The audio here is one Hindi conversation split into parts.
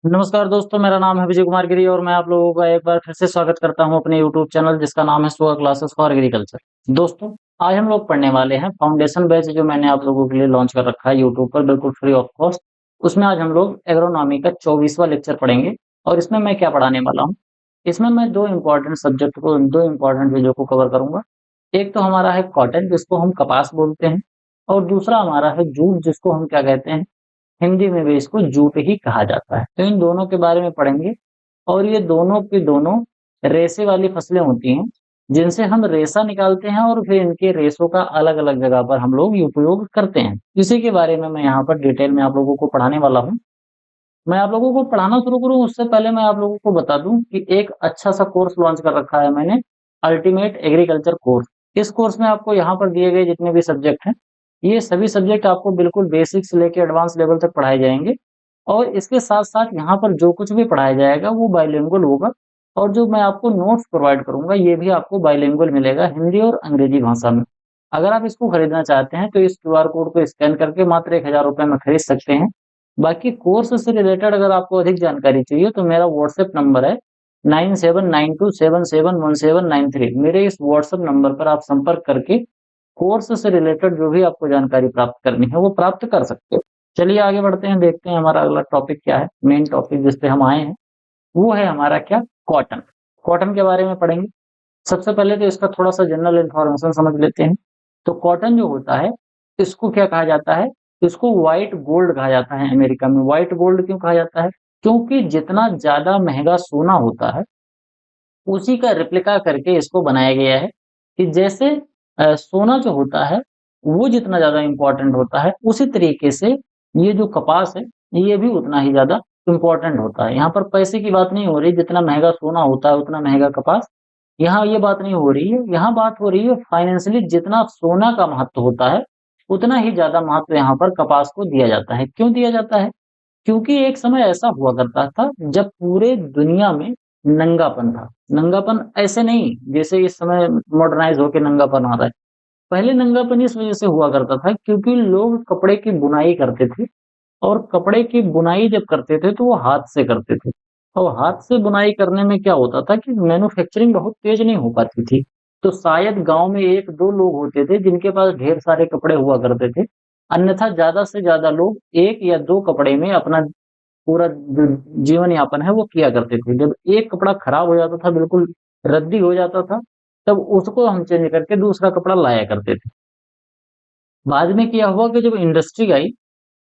नमस्कार दोस्तों, मेरा नाम है विजय कुमार गिरी और मैं आप लोगों का एक बार फिर से स्वागत करता हूं अपने यूट्यूब चैनल जिसका नाम है सुहा क्लासेस फॉर एग्रीकल्चर। दोस्तों, आज हम लोग पढ़ने वाले हैं फाउंडेशन बैच जो मैंने आप लोगों के लिए लॉन्च कर रखा है यूट्यूब पर बिल्कुल फ्री ऑफ कॉस्ट। उसमें आज हम लोग एग्रोनॉमी का 24वां लेक्चर पढ़ेंगे और इसमें मैं क्या पढ़ाने वाला हूँ। इसमें मैं दो इम्पोर्टेंट चीजों को कवर करूंगा। एक तो हमारा है कॉटन जिसको हम कपास बोलते हैं, और दूसरा हमारा है जूट जिसको हम क्या कहते हैं, हिंदी में भी इसको जूट ही कहा जाता है। तो इन दोनों के बारे में पढ़ेंगे। और ये दोनों की दोनों रेशे वाली फसलें होती हैं जिनसे हम रेशा निकालते हैं और फिर इनके रेशों का अलग-अलग जगह पर हम लोग उपयोग करते हैं। इसी के बारे में मैं यहाँ पर डिटेल में आप लोगों को पढ़ाने वाला हूँ। मैं आप लोगों को पढ़ाना शुरू करूँ उससे पहले मैं आप लोगों को बता दूँ कि एक अच्छा सा कोर्स लॉन्च कर रखा है मैंने, अल्टीमेट एग्रीकल्चर कोर्स। इस कोर्स में आपको यहाँ पर दिए गए जितने भी सब्जेक्ट हैं, ये सभी सब्जेक्ट आपको बिल्कुल बेसिक से लेके एडवांस लेवल तक पढ़ाए जाएँगे। और इसके साथ-साथ यहाँ पर जो कुछ भी पढ़ाया जाएगा वो बाइलिंगुअल होगा, और जो मैं आपको नोट्स प्रोवाइड करूँगा ये भी आपको बाइलिंगुअल मिलेगा, हिंदी और अंग्रेजी भाषा में। अगर आप इसको खरीदना चाहते हैं तो इस क्यूआर कोड को स्कैन करके मात्र ₹1000 में खरीद सकते हैं। बाकी कोर्स से रिलेटेड अगर आपको अधिक जानकारी चाहिए तो मेरा व्हाट्सएप नंबर है 9792771793। मेरे इस व्हाट्सएप नंबर पर आप संपर्क करके कोर्स से रिलेटेड जो भी आपको जानकारी प्राप्त करनी है वो प्राप्त कर सकते हो। चलिए आगे बढ़ते हैं, देखते हैं हमारा अगला टॉपिक क्या है। मेन टॉपिक जिस पे हम आए हैं वो है हमारा क्या, कॉटन। कॉटन के बारे में पढ़ेंगे। सबसे पहले तो इसका थोड़ा-सा जनरल इन्फॉर्मेशन समझ लेते हैं। तो कॉटन जो होता है, इसको क्या कहा जाता है? इसको व्हाइट गोल्ड कहा जाता है अमेरिका में। व्हाइट गोल्ड क्यों कहा जाता है? क्योंकि जितना ज़्यादा महँगा सोना होता है, उसी का रेप्लिका करके इसको बनाया गया है कि जैसे सोना जो होता है, वो जितना ज़्यादा इम्पोर्टेंट होता है, उसी तरीके से ये जो कपास है, ये भी उतना ही ज़्यादा इम्पोर्टेंट होता है। यहाँ पर पैसे की बात नहीं हो रही, जितना महँगा सोना होता है, उतना महँगा कपास। यहाँ ये बात नहीं हो रही है, यहाँ बात हो रही है फाइनेंशियली जितना सोना का महत्व होता है, उतना ही ज़्यादा महत्व यहाँ पर कपास को दिया जाता है। क्यों दिया जाता है? क्योंकि एक समय ऐसा हुआ करता था जब पूरे दुनिया में नंगापन था। नंगापन ऐसे नहीं जैसे इस समय मॉडर्नाइज़ होके नंगापन आ रहा है। पहले नंगापन इस वज़ह से हुआ करता था क्योंकि लोग कपड़े की बुनाई करते थे, और कपड़े की बुनाई जब करते थे तो वो हाथ से करते थे। और हाथ से बुनाई करने में क्या होता था कि मैन्युफैक्चरिंग बहुत तेज़ नहीं हो पाती थी। तो शायद गाँव में 1-2 लोग होते थे जिनके पास ढेर सारे कपड़े हुआ करते थे। अन्यथा ज़्यादा से ज़्यादा लोग 1 या 2 कपड़े में अपना पूरा जो जीवन यापन है वो किया करते थे। जब एक कपड़ा खराब हो जाता था, बिल्कुल रद्दी हो जाता था, तब उसको हम चेंज करके दूसरा कपड़ा लाया करते थे। बाद में क्या हुआ कि जब इंडस्ट्री आई,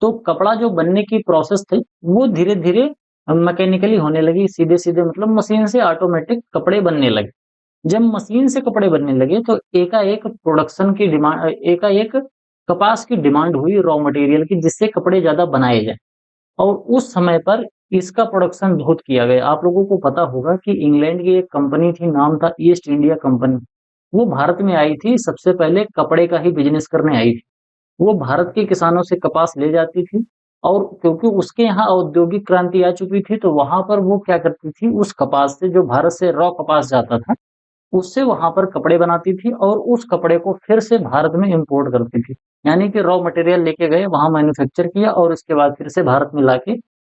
तो कपड़ा जो बनने की प्रोसेस थी, वो धीरे-धीरे मैकेनिकली होने लगी, सीधे-सीधे मतलब मशीन से ऑटोमेटिक कपड़े बनने लगे। जब मशीन से कपड़े बनने लगे तो एकाएक एकाएक कपास की डिमांड हुई रॉ मटेरियल की, जिससे कपड़े ज़्यादा बनाए जाएँ। और उस समय पर इसका प्रोडक्शन बहुत किया गया। आप लोगों को पता होगा कि इंग्लैंड की एक कंपनी थी, नाम था ईस्ट इंडिया कंपनी। वो भारत में आई थी, सबसे पहले कपड़े का ही बिज़नेस करने आई थी। वो भारत के किसानों से कपास ले जाती थी, और क्योंकि उसके यहाँ औद्योगिक क्रांति आ चुकी थी, तो वहाँ पर वो क्या करती थी, उस कपास से जो भारत से रॉ कपास जाता था, उससे वहाँ पर कपड़े बनाती थी और उस कपड़े को फिर से भारत में इम्पोर्ट करती थी। यानी कि रॉ मटेरियल लेके गए, वहाँ मैन्युफैक्चर किया और उसके बाद फिर से भारत में लाके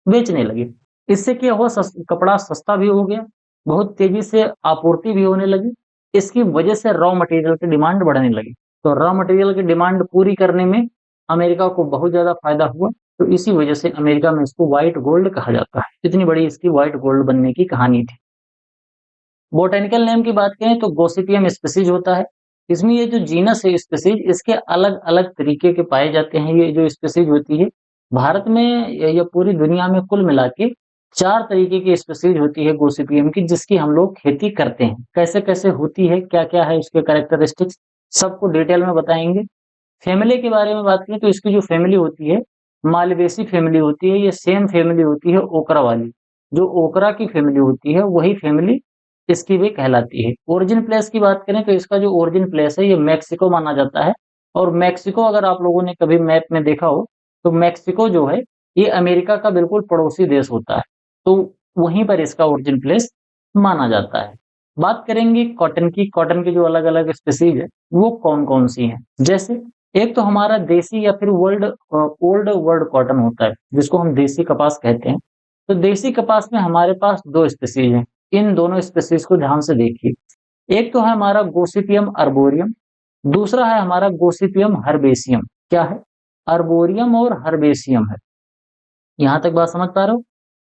बेचने लगे। इससे क्या हुआ, कपड़ा सस्ता भी हो गया, बहुत तेज़ी से आपूर्ति भी होने लगी। इसकी वजह से रॉ मटेरियल की डिमांड बढ़ने लगी। तो रॉ मटेरियल की डिमांड पूरी करने में अमेरिका को बहुत ज़्यादा फ़ायदा हुआ। तो इसी वजह से अमेरिका में इसको व्हाइट गोल्ड कहा जाता है। इतनी बड़ी इसकी व्हाइट गोल्ड बनने की कहानी थी। बॉटेनिकल नेम की बात करें तो गॉसिपियम स्पीसीज होता है। इसमें ये जो जीनस है स्पीसीज, इसके अलग-अलग तरीके के पाए जाते हैं ये जो स्पीसीज होती है। भारत में या पूरी दुनिया में कुल मिला के 4 तरीके की स्पीसीज होती है गॉसिपियम की, जिसकी हम लोग खेती करते हैं। कैसे-कैसे होती है, क्या-क्या है इसके कैरेक्टरिस्टिक्स, सबको डिटेल में बताएँगे। फैमिली के बारे में बात करें तो इसकी जो फैमिली होती है, मालवेसी फैमिली होती है, ये सेम फैमिली होती है ओकरा वाली। जो ओकरा की फैमिली होती है वही फैमिली इसकी भी कहलाती है। ओरिजिन प्लेस की बात करें तो इसका जो ओरिजिन प्लेस है ये मेक्सिको माना जाता है, और मेक्सिको अगर आप लोगों ने कभी मैप में देखा हो, तो मेक्सिको जो है ये अमेरिका का बिल्कुल पड़ोसी देश होता है। तो वहीं पर इसका ओरिजिन प्लेस माना जाता है। बात करेंगे कॉटन की जो अलग-अलग स्पीशीज़ है, वो कौन-कौन सी हैं? जैसे एक तो हमारा देसी या फिर ओल्ड वर्ल्ड कॉटन होता है, जिसको हम देसी कपास कहते हैं। तो देसी कपास में हमारे पास 2 स्पीशीज हैं। इन दोनों स्पीशीज को ध्यान से देखिए। एक तो है हमारा गोसिपियम अर्बोरियम, दूसरा है हमारा गोसिपियम हर्बेसियम। क्या है? अर्बोरियम और हर्बेसियम है। यहाँ तक बात समझ पा रहे हो?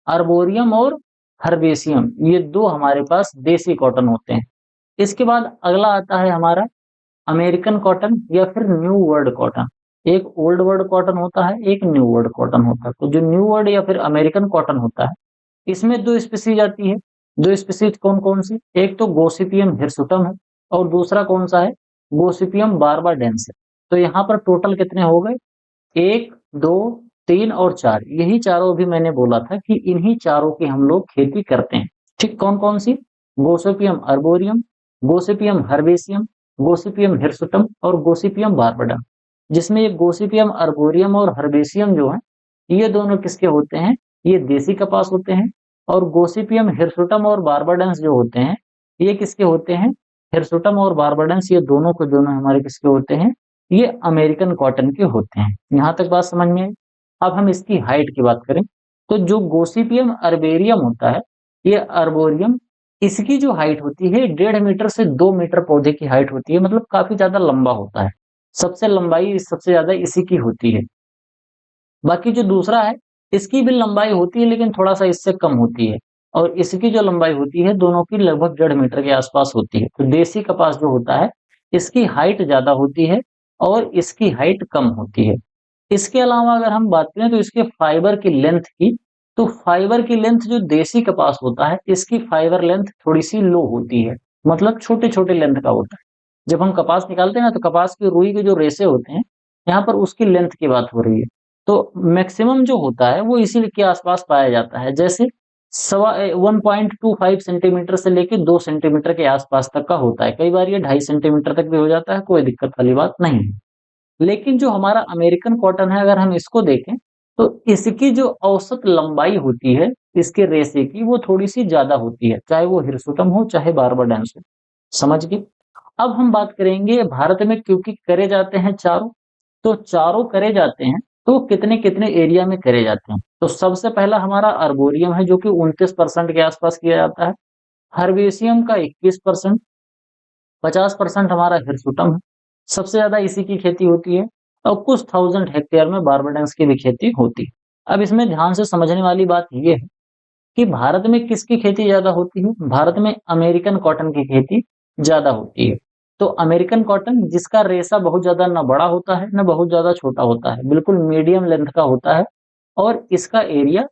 अर्बोरियम और हर्बेसियम, ये 2 हमारे पास देसी कॉटन होते हैं। इसके बाद अगला आता है हमारा अमेरिकन कॉटन या फिर न्यू वर्ल्ड कॉटन। एक ओल्ड वर्ल्ड कॉटन होता है, एक न्यू वर्ल्ड कॉटन होता है। तो जो न्यू वर्ल्ड या फिर अमेरिकन कॉटन होता है, इसमें 2 स्पीशीज आती है। 2 स्पीशीज कौन-कौन सी? एक तो गोसिपियम हिरसुटम है और दूसरा कौन-सा है? गोसिपियम बार्बाडेंस है। तो यहाँ पर टोटल कितने हो गए? 1, 2, 3 और 4। यही चारों अभी मैंने बोला था कि इन्हीं चारों की हम लोग खेती करते हैं। ठीक, कौन-कौन सी? Gossypium arboreum, Gossypium हर्बेसियम, Gossypium hirsutum और गोसिपियम बार्बाडा। जिसमें ये गोसिपियम अर्बोरियम और हर्बेसियम जो है, ये दोनों किसके होते हैं? ये देसी कपास होते हैं। और गोसिपियम हिरसुटम और बार्बाडेंस जो होते हैं, ये किसके होते हैं? हिरसुटम और बार्बाडेंस ये दोनों के दोनों हमारे किसके होते हैं? ये अमेरिकन कॉटन के होते हैं। यहाँ तक बात समझ में आई? अब हम इसकी हाइट की बात करें, तो जो गोसिपियम अर्बेरियम होता है, ये अर्बोरियम, इसकी जो हाइट होती है 1.5 मीटर से 2 मीटर पौधे की हाइट होती है, मतलब काफी ज्यादा लंबा होता है। सबसे लंबाई सबसे ज्यादा इसी की होती है। बाकी जो दूसरा है, इसकी भी लंबाई होती है लेकिन थोड़ा-सा इससे कम होती है। और इसकी जो लंबाई होती है, दोनों की लगभग 1.5 मीटर के आसपास होती है। तो देसी कपास जो होता है, इसकी हाइट ज़्यादा होती है और इसकी हाइट कम होती है। इसके अलावा अगर हम बात करें तो इसके फाइबर की लेंथ की, तो फाइबर की लेंथ जो देसी कपास होता है, इसकी फाइबर लेंथ थोड़ी-सी लो होती है, मतलब छोटे-छोटे लेंथ का होता है। जब हम कपास निकालते हैं ना, तो कपास की रुई के जो रेशे होते हैं, यहाँ पर उसकी लेंथ की बात हो रही है। तो मैक्सिमम जो होता है वो इसी के आसपास पाया जाता है। जैसे 1.25 सेंटीमीटर से लेके 2 सेंटीमीटर के आसपास तक का होता है। कई बार ये 2.5 सेंटीमीटर तक भी हो जाता है, कोई दिक्कत वाली बात नहीं है। लेकिन जो हमारा अमेरिकन कॉटन है, अगर हम इसको देखें, तो इसकी जो औसत लंबाई होती है, इसके रेशे की, वो थोड़ी-सी ज़्यादा होती है, चाहे वो हिरसुटम हो, चाहे बार्बाडेंस हो। समझ गए? अब हम बात करेंगे भारत में, क्योंकि करे जाते हैं चारों, तो चारों करे जाते हैं, तो कितने-कितने एरिया में करे जाते हैं। तो सबसे पहला हमारा अर्बोरियम है जो कि 29% के आसपास किया जाता है। हर्बेसियम का 21%, 50% हमारा हिरसुटम है। सबसे ज़्यादा इसी की खेती होती है और कुछ थाउज़ेंड हेक्टेयर में बार्बाडेंस की भी खेती होती है। अब इसमें ध्यान से समझने वाली बात ये है कि भारत में किसकी खेती ज़्यादा होती है? भारत में अमेरिकन कॉटन की खेती ज़्यादा होती है। तो अमेरिकन कॉटन, जिसका रेशा बहुत ज़्यादा ना बड़ा होता है, ना बहुत ज़्यादा छोटा होता है, बिल्कुल मीडियम लेंथ का होता है और इसका एरिया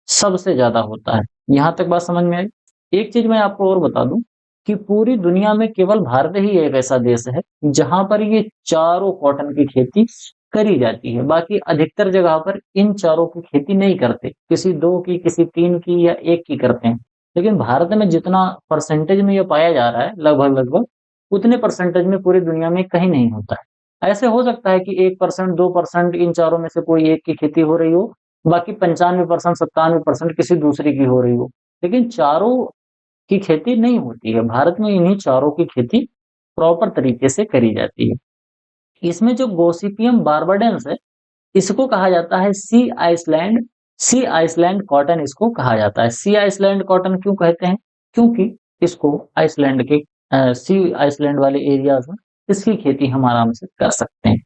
सबसे ज़्यादा होता है। यहाँ तक बात समझ में आई? एक चीज़ मैं आपको और बता दूँ कि पूरी दुनिया में केवल भारत ही एक ऐसा देश है, जहाँ पर ये चारों कॉटन की खेती करी जाती है। बाकी अधिकतर जगह पर इन चारों की खेती नहीं करते। किसी 2 की, किसी 3 की या 1 की करते हैं। लेकिन भारत में जितना परसेंटेज में ये पाया जा रहा है, लगभग-लगभग उतने परसेंटेज में पूरी दुनिया में कहीं नहीं होता है। ऐसे हो सकता है कि 1%, 2% इन चारों में से कोई एक की खेती हो रही हो, बाकी 95%, 97% किसी दूसरे की हो रही हो। लेकिन चारों की खेती नहीं होती है। भारत में इन्हीं चारों की खेती प्रॉपर तरीके से करी जाती है। इसमें जो गोसिपियम बार्बाडेंस है, इसको कहा जाता है सी आइसलैंड कॉटन इसको कहा जाता है। सी आइसलैंड कॉटन क्यों कहते हैं? क्योंकि इसको आइसलैंड के सी आइसलैंड वाले एरियाज में इसकी खेती हम आराम से कर सकते हैं।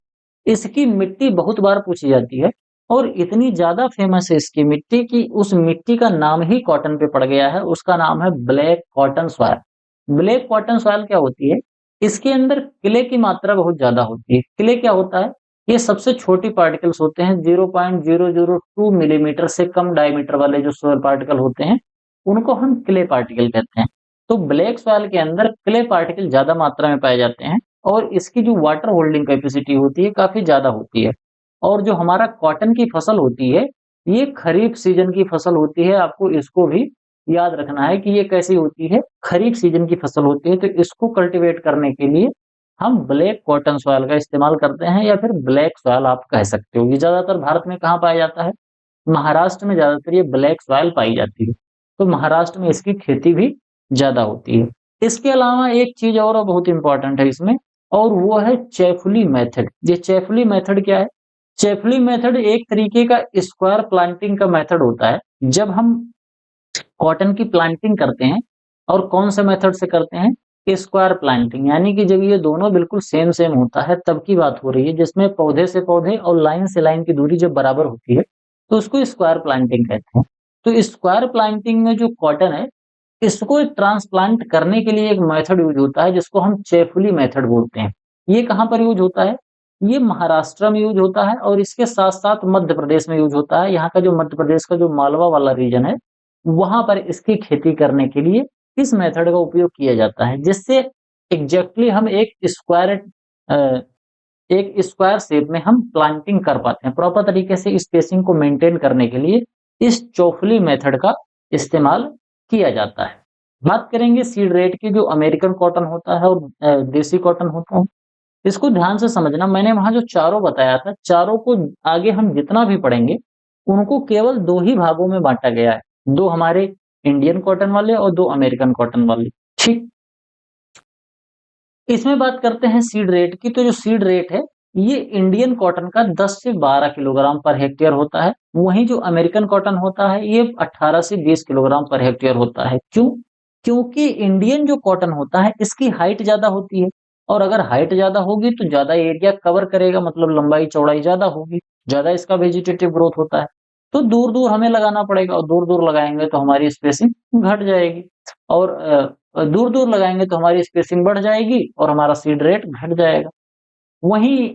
इसकी मिट्टी बहुत बार पूछी जाती है और इतनी ज़्यादा फेमस है इसकी मिट्टी कि उस मिट्टी का नाम ही कॉटन पे पड़ गया है। उसका नाम है black cotton soil. Black cotton soil क्या होती है? इसके अंदर क्ले की मात्रा बहुत ज़्यादा होती है। क्ले क्या होता है? ये सबसे छोटी पार्टिकल्स होते हैं। 0.002 मिलीमीटर से कम डायमीटर वाले जो सोइल पार्टिकल होते हैं, उनको हम क्ले पार्टिकल कहते हैं। तो ब्लैक सॉइल के अंदर क्ले पार्टिकल ज़्यादा मात्रा में पाए जाते हैं और इसकी जो वाटर होल्डिंग कैपेसिटी होती है, काफ़ी ज़्यादा होती है। और जो हमारा कॉटन की फसल होती है, ये खरीफ सीजन की फसल होती है। आपको इसको भी याद रखना है कि ये कैसी होती है, खरीफ सीजन की फसल होती है। तो इसको कल्टीवेट करने के लिए हम ब्लैक कॉटन सॉइल का इस्तेमाल करते हैं या फिर ब्लैक सॉइल आप कह सकते हो। ये ज़्यादातर भारत में कहाँ पाया जाता है? महाराष्ट्र में ज़्यादातर ये ब्लैक सॉइल पाई जाती है। तो महाराष्ट्र में इसकी खेती भी ज़्यादा होती है। इसके अलावा एक चीज़ और बहुत इम्पोर्टेंट है इसमें, और वो है चैफुली मेथड। ये चैफुली मेथड क्या है? चैफुली मेथड एक तरीके का स्क्वायर प्लांटिंग का मेथड होता है। जब हम कॉटन की प्लांटिंग करते हैं और कौन से मेथड से करते हैं? स्क्वायर प्लांटिंग, यानी कि जब ये दोनों बिल्कुल सेम सेम होता है तब की बात हो रही है, जिसमें पौधे से पौधे और लाइन से लाइन की दूरी जब बराबर होती है तो उसको स्क्वायर प्लांटिंग कहते हैं। तो स्क्वायर प्लांटिंग में जो कॉटन है, इसको ट्रांसप्लांट करने के लिए एक मेथड यूज होता है जिसको हम चेफुली मेथड बोलते हैं। ये कहाँ पर यूज होता है? ये महाराष्ट्र में यूज होता है और इसके साथ साथ मध्य प्रदेश में यूज होता है। यहाँ का जो मध्य प्रदेश का जो मालवा वाला रीजन है, वहां पर इसकी खेती करने के लिए इस मेथड का उपयोग किया जाता है, जिससे एग्जैक्टली हम एक स्क्वायर शेप में हम प्लांटिंग कर पाते हैं। प्रॉपर तरीके से स्पेसिंग को मेंटेन करने के लिए इस चोफली मेथड का इस्तेमाल किया जाता है। बात करेंगे सीड रेट की, जो अमेरिकन कॉटन होता है और देसी कॉटन होता है। इसको ध्यान से समझना, मैंने वहां जो चारों बताया था, चारों को आगे हम जितना भी पढ़ेंगे उनको केवल 2 ही भागों में बांटा गया है। 2 हमारे इंडियन कॉटन वाले और 2 अमेरिकन कॉटन वाले। ठीक, इसमें बात करते हैं सीड रेट की। तो जो सीड रेट है, ये इंडियन कॉटन का 10 से 12 किलोग्राम पर हेक्टेयर होता है। वहीं जो अमेरिकन कॉटन होता है, ये 18 से 20 किलोग्राम पर हेक्टेयर होता है। क्यों? क्योंकि इंडियन जो कॉटन होता है, इसकी हाइट ज्यादा होती है और अगर हाइट ज्यादा होगी तो ज्यादा एरिया कवर करेगा, मतलब लंबाई चौड़ाई ज्यादा होगी, ज्यादा इसका वेजिटेटिव ग्रोथ होता है। तो दूर दूर हमें लगाना पड़ेगा और दूर दूर लगाएंगे तो हमारी स्पेसिंग घट जाएगी और दूर दूर लगाएंगे तो हमारी स्पेसिंग बढ़ जाएगी और हमारा सीड रेट घट जाएगा। वहीं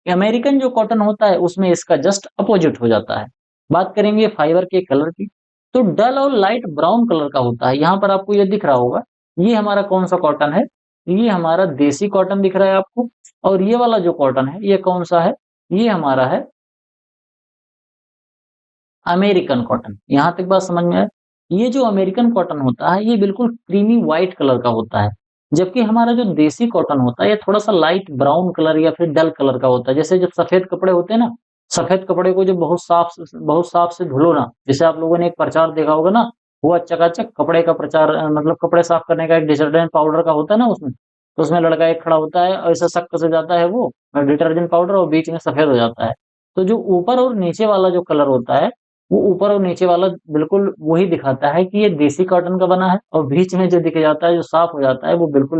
अमेरिकन जो कॉटन होता है, उसमें इसका जस्ट अपोजिट हो जाता है। बात करेंगे फाइबर के कलर की, तो डल और लाइट ब्राउन कलर का होता है। यहाँ पर आपको ये दिख रहा होगा, ये हमारा कौन सा कॉटन है? ये हमारा देसी कॉटन दिख रहा है आपको। और ये वाला जो कॉटन है, ये कौन सा है? ये हमारा है अमेरिकन कॉटन। यहाँ तक बात समझ में आए? ये जो अमेरिकन कॉटन होता है, ये बिल्कुल क्रीमी व्हाइट कलर का होता है, जबकि हमारा जो देसी कॉटन होता है, ये थोड़ा सा लाइट ब्राउन कलर या फिर डल कलर का होता है। जैसे जब सफेद कपड़े होते हैं ना, सफेद कपड़े को जब बहुत साफ से धुलो ना, जैसे आप लोगों ने एक प्रचार देखा होगा ना, वो चकाचक कपड़े का प्रचार, मतलब कपड़े साफ करने का एक डिटर्जेंट पाउडर का होता है ना उसमें। तो उसमें लड़का एक खड़ा होता है और ऐसा सख्त से जाता है वो डिटर्जेंट पाउडर, और बीच में सफेद हो जाता है। तो जो ऊपर और नीचे वाला जो कलर होता है, वो ऊपर और नीचे वाला बिल्कुल वही दिखाता है कि ये देसी कॉटन का बना है, और बीच में जो दिख जाता है, जो साफ हो जाता है, वो बिल्कुल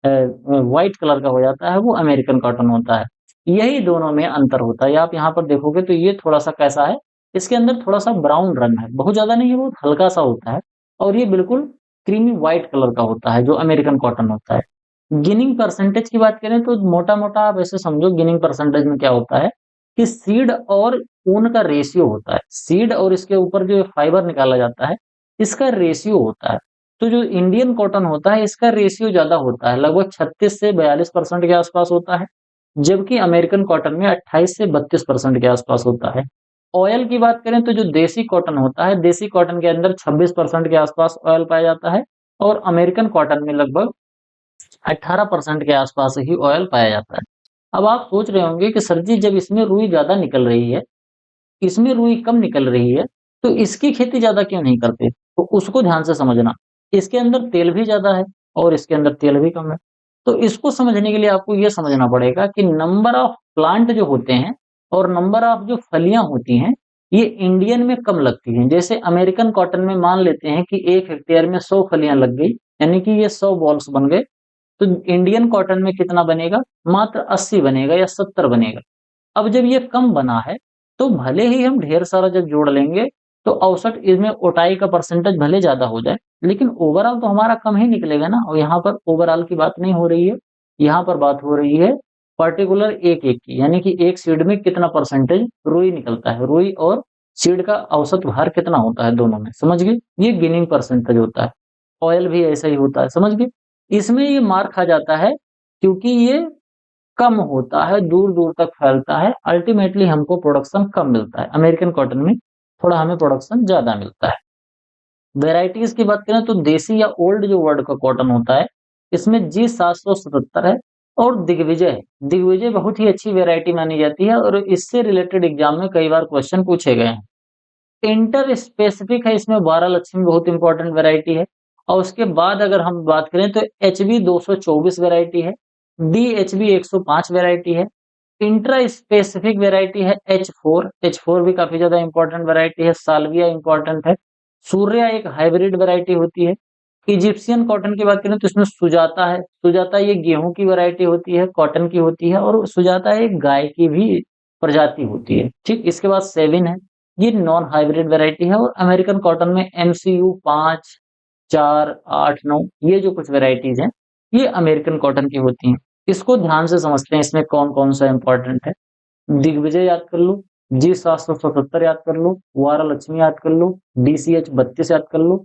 व्हाइट कलर का हो जाता है, वो अमेरिकन कॉटन होता है। यही दोनों में अंतर होता है। आप यहाँ पर देखोगे तो ये थोड़ा सा कैसा है, इसके अंदर थोड़ा सा ब्राउन रंग है, बहुत ज्यादा नहीं है, बहुत हल्का सा होता है, और ये बिल्कुल क्रीमी व्हाइट कलर का होता है जो अमेरिकन कॉटन होता है। गिनिंग परसेंटेज की बात करें तो मोटा मोटा आप ऐसे समझो, गिनिंग परसेंटेज में क्या होता है कि सीड और ऊन का रेशियो होता है। सीड और इसके ऊपर जो फाइबर निकाला जाता है, इसका रेशियो होता है। तो जो इंडियन कॉटन होता है, इसका रेशियो ज्यादा होता है, लगभग 36 से 42% के आसपास होता है, जबकि अमेरिकन कॉटन में 28 से 32% के आसपास होता है। ऑयल की बात करें तो जो देसी कॉटन होता है, देसी कॉटन के अंदर 26% के आसपास ऑयल पाया जाता है, और अमेरिकन कॉटन में लगभग 18% के आसपास ही ऑयल पाया जाता है। अब आप सोच रहे होंगे कि सर जी, जब इसमें रुई ज्यादा निकल रही है, इसमें रुई कम निकल रही है, तो इसकी खेती ज्यादा क्यों नहीं करते? तो उसको ध्यान से समझना, इसके अंदर तेल भी ज्यादा है और इसके अंदर तेल भी कम है। तो इसको समझने के लिए आपको ये समझना पड़ेगा कि नंबर ऑफ प्लांट जो होते हैं और नंबर ऑफ जो फलियां होती हैं, ये इंडियन में कम लगती हैं। जैसे अमेरिकन कॉटन में मान लेते हैं कि 1 हेक्टेयर में 100 फलियां लग गई, यानी कि ये 100 बॉल्स बन गए। तो इंडियन कॉटन में कितना बनेगा? मात्र 80 बनेगा या 70 बनेगा। अब जब ये कम बना है, तो भले ही हम ढेर सारा जब जोड़ लेंगे, तो औसत इसमें ओटाई का परसेंटेज भले ज्यादा हो जाए, लेकिन ओवरऑल तो हमारा कम ही निकलेगा ना। और यहाँ पर ओवरऑल की बात नहीं हो रही है, यहाँ पर बात हो रही है पर्टिकुलर एक एक की, यानी कि एक सीड में कितना परसेंटेज रुई निकलता है, रुई और सीड का औसत भार कितना होता है दोनों में, समझ गए? ये गिनिंग परसेंटेज होता है। ऑयल भी ऐसा ही होता है, समझ गए? इसमें ये मार खा जाता है क्योंकि ये कम होता है, दूर-दूर तक फैलता है, अल्टीमेटली हमको प्रोडक्शन कम मिलता है। अमेरिकन कॉटन में थोड़ा हमें प्रोडक्शन ज़्यादा मिलता है। वैराइटीज़ की बात करें तो देसी या ओल्ड जो वर्ड का कॉटन होता है, इसमें जी 777 है और दिग्विजय है। दिग्विजय बहुत ही अच्छी वैरायटी मानी जाती है और इससे रिलेटेड एग्जाम में कई बार क्वेश्चन पूछे गए हैं। इंटर स्पेसिफिक है, इसमें 12 लक्ष्मी बहुत इंपॉर्टेंट वैरायटी है। और उसके बाद अगर हम बात करें तो एचबी 224 वैरायटी है, डीएचबी 105 वैरायटी है, इंट्रा स्पेसिफिक वैरायटी है एच फोर भी काफी ज्यादा इंपॉर्टेंट वैरायटी है, साल्विया इंपॉर्टेंट है, सूर्या एक हाइब्रिड वैरायटी होती है। इजिप्शियन कॉटन की बात करें तो इसमें सुजाता है। सुजाता ये गेहूं की वैरायटी होती है, कॉटन की होती है, और सुजाता एक गाय की भी प्रजाति होती है। ठीक, इसके बाद सेविन है, ये नॉन हाइब्रिड वैरायटी है। और अमेरिकन कॉटन में एमसीयू 5, 4, 8, 9 ये जो कुछ वैरायटीज हैं, ये अमेरिकन कॉटन की होती हैं। इसको ध्यान से समझते हैं, इसमें कौन कौन सा इंपॉर्टेंट है। दिग्विजय याद कर लो, जी 777 याद कर लो, वारा लक्ष्मी याद कर लो, DCH 32 याद कर लो।